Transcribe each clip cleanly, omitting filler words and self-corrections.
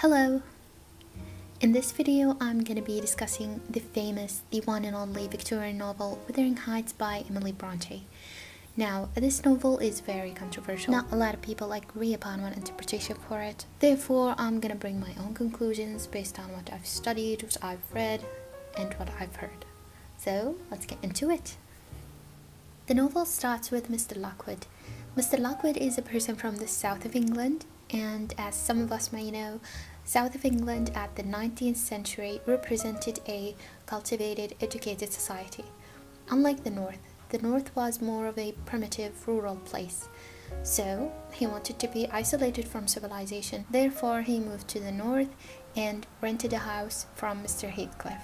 Hello! In this video, I'm gonna be discussing the famous, the one and only Victorian novel Wuthering Heights by Emily Bronte. Now, this novel is very controversial. Not a lot of people agree upon one interpretation for it. Therefore, I'm gonna bring my own conclusions based on what I've studied, what I've read, and what I've heard. So, let's get into it. The novel starts with Mr. Lockwood. Mr. Lockwood is a person from the south of England, and as some of us may know, south of England at the 19th century represented a cultivated, educated society. Unlike the north was more of a primitive, rural place. So, he wanted to be isolated from civilization. Therefore, he moved to the north and rented a house from Mr. Heathcliff.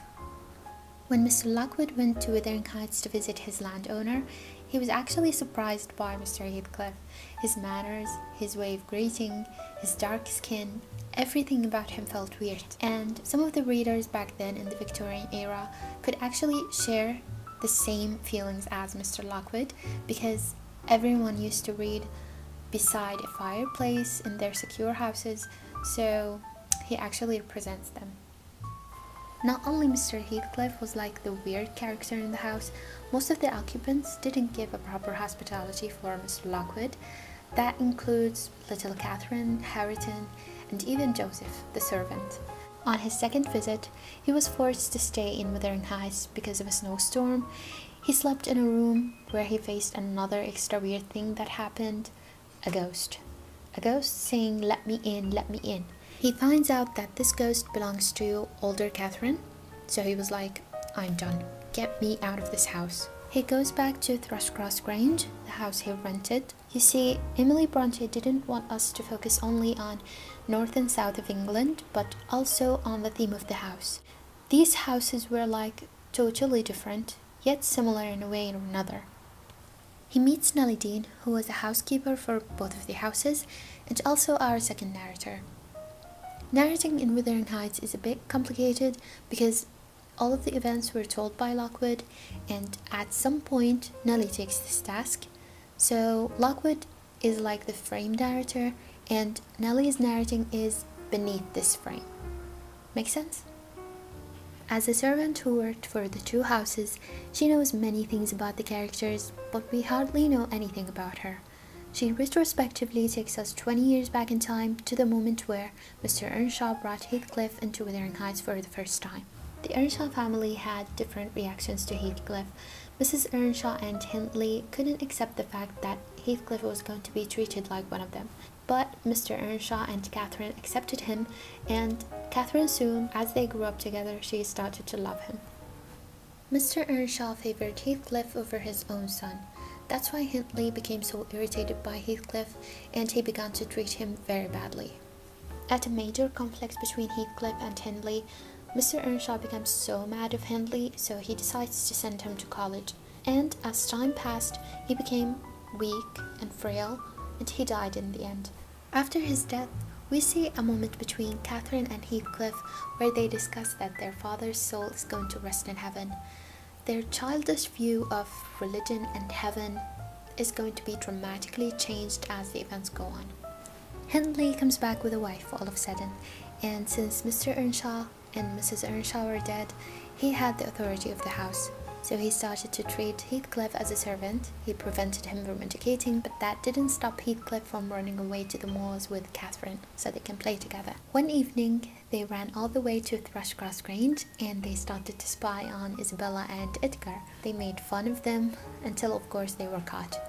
When Mr. Lockwood went to Wuthering Heights to visit his landowner, he was actually surprised by Mr. Heathcliff. His manners, his way of greeting, his dark skin, everything about him felt weird. And some of the readers back then in the Victorian era could actually share the same feelings as Mr. Lockwood, because everyone used to read beside a fireplace in their secure houses, so he actually represents them. Not only Mr. Heathcliff was like the weird character in the house, most of the occupants didn't give a proper hospitality for Mr. Lockwood. That includes little Catherine, Hareton, and even Joseph, the servant. On his second visit, he was forced to stay in Wuthering Heights because of a snowstorm. He slept in a room where he faced another extra weird thing that happened: a ghost. A ghost saying, "Let me in, let me in." He finds out that this ghost belongs to older Catherine, so he was like, "I'm done. Get me out of this house." He goes back to Thrushcross Grange, the house he rented. You see, Emily Bronte didn't want us to focus only on north and south of England, but also on the theme of the house. These houses were like totally different, yet similar in a way or another. He meets Nelly Dean, who was a housekeeper for both of the houses, and also our second narrator. Narrating in Wuthering Heights is a bit complicated because all of the events were told by Lockwood, and at some point Nelly takes this task. So Lockwood is like the frame narrator, and Nelly's narrating is beneath this frame. Make sense? As a servant who worked for the two houses, she knows many things about the characters, but we hardly know anything about her. She retrospectively takes us 20 years back in time to the moment where Mr. Earnshaw brought Heathcliff into Wuthering Heights for the first time. The Earnshaw family had different reactions to Heathcliff. Mrs. Earnshaw and Hindley couldn't accept the fact that Heathcliff was going to be treated like one of them. But Mr. Earnshaw and Catherine accepted him, and Catherine soon, as they grew up together, she started to love him. Mr. Earnshaw favored Heathcliff over his own son. That's why Hindley became so irritated by Heathcliff, and he began to treat him very badly. At a major conflict between Heathcliff and Hindley, Mr. Earnshaw becomes so mad of Hindley, so he decides to send him to college. And as time passed, he became weak and frail, and he died in the end. After his death, we see a moment between Catherine and Heathcliff where they discuss that their father's soul is going to rest in heaven. Their childish view of religion and heaven is going to be dramatically changed as the events go on. Hindley comes back with a wife all of a sudden, and since Mr. Earnshaw and Mrs. Earnshaw were dead, he had the authority of the house. So he started to treat Heathcliff as a servant. He prevented him from educating, but that didn't stop Heathcliff from running away to the moors with Catherine so they can play together. One evening, they ran all the way to Thrushcross Grange, and they started to spy on Isabella and Edgar. They made fun of them until, of course, they were caught.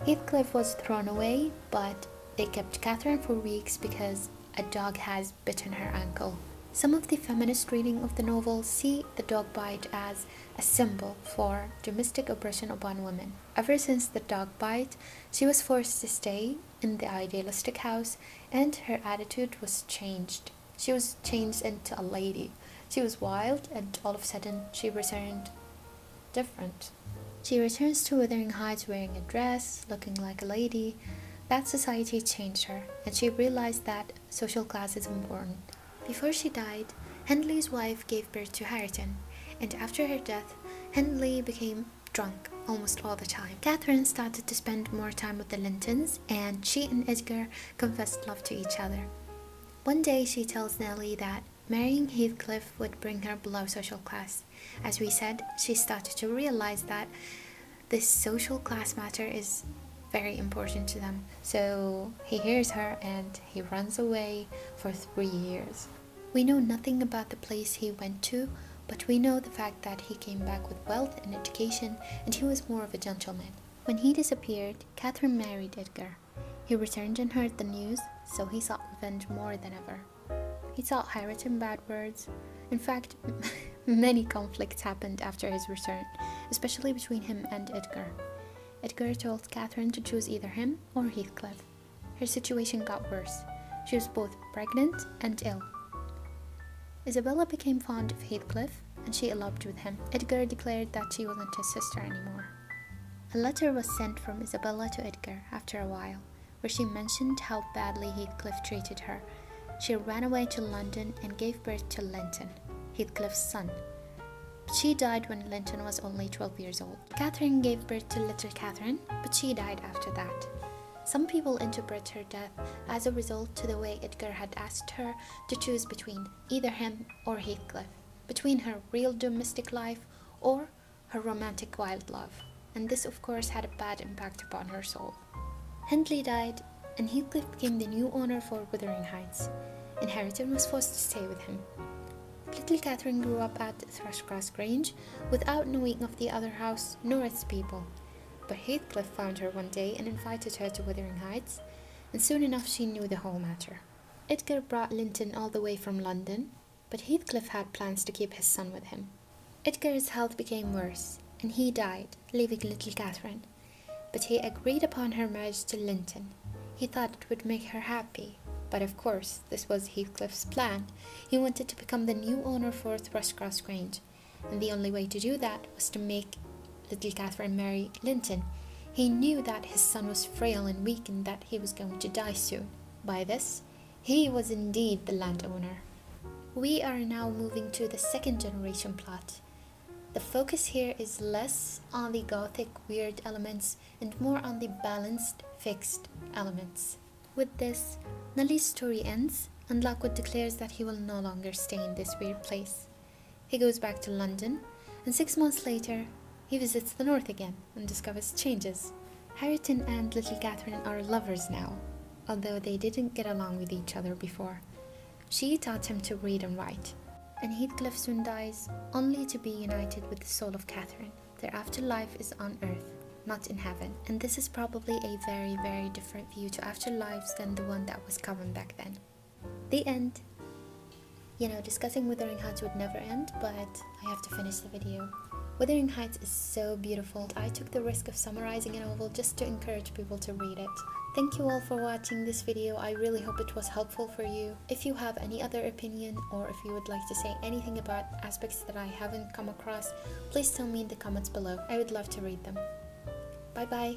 Heathcliff was thrown away, but they kept Catherine for weeks because a dog has bitten her ankle. Some of the feminist reading of the novel see the dog bite as a symbol for domestic oppression upon women. Ever since the dog bite, she was forced to stay in the idealistic house, and her attitude was changed. She was changed into a lady. She was wild, and all of a sudden she returned different. She returns to Wuthering Heights wearing a dress, looking like a lady. That society changed her, and she realized that social class is important. Before she died, Hindley's wife gave birth to Hareton, and after her death, Hindley became drunk almost all the time. Catherine started to spend more time with the Lintons, and she and Edgar confessed love to each other. One day she tells Nelly that marrying Heathcliff would bring her below social class. As we said, she started to realize that this social class matter is very important to them. So he hears her and he runs away for 3 years. We know nothing about the place he went to, but we know the fact that he came back with wealth and education, and he was more of a gentleman. When he disappeared, Catherine married Edgar. He returned and heard the news, so he sought revenge more than ever. He taught Harriet bad words. In fact, many conflicts happened after his return, especially between him and Edgar. Edgar told Catherine to choose either him or Heathcliff. Her situation got worse. She was both pregnant and ill. Isabella became fond of Heathcliff, and she eloped with him. Edgar declared that she wasn't his sister anymore. A letter was sent from Isabella to Edgar after a while, where she mentioned how badly Heathcliff treated her. She ran away to London and gave birth to Linton, Heathcliff's son. She died when Linton was only 12 years old. Catherine gave birth to little Catherine, but she died after that. Some people interpret her death as a result to the way Edgar had asked her to choose between either him or Heathcliff, between her real domestic life or her romantic wild love, and this of course had a bad impact upon her soul. Hindley died, and Heathcliff became the new owner for Wuthering Heights, and Harriet was forced to stay with him. Little Catherine grew up at Thrushcross Grange without knowing of the other house nor its people. But Heathcliff found her one day and invited her to Wuthering Heights, and soon enough she knew the whole matter. Edgar brought Linton all the way from London, but Heathcliff had plans to keep his son with him. Edgar's health became worse, and he died, leaving little Catherine. But he agreed upon her marriage to Linton. He thought it would make her happy, but of course this was Heathcliff's plan. He wanted to become the new owner for Thrushcross Grange, and the only way to do that was to make little Catherine marry Linton. He knew that his son was frail and weak and that he was going to die soon. By this, he was indeed the landowner. We are now moving to the second generation plot. The focus here is less on the gothic weird elements and more on the balanced, fixed elements. With this, Nelly's story ends and Lockwood declares that he will no longer stay in this weird place. He goes back to London, and 6 months later, he visits the north again and discovers changes. Harriet and little Catherine are lovers now, although they didn't get along with each other before. She taught him to read and write, and Heathcliff soon dies, only to be united with the soul of Catherine. Their afterlife is on earth, not in heaven, and this is probably a very, very different view to afterlives than the one that was common back then. The end. You know, discussing Wuthering Heights would never end, but I have to finish the video. Wuthering Heights is so beautiful. I took the risk of summarizing a novel just to encourage people to read it. Thank you all for watching this video. I really hope it was helpful for you. If you have any other opinion, or if you would like to say anything about aspects that I haven't come across, please tell me in the comments below. I would love to read them. Bye bye.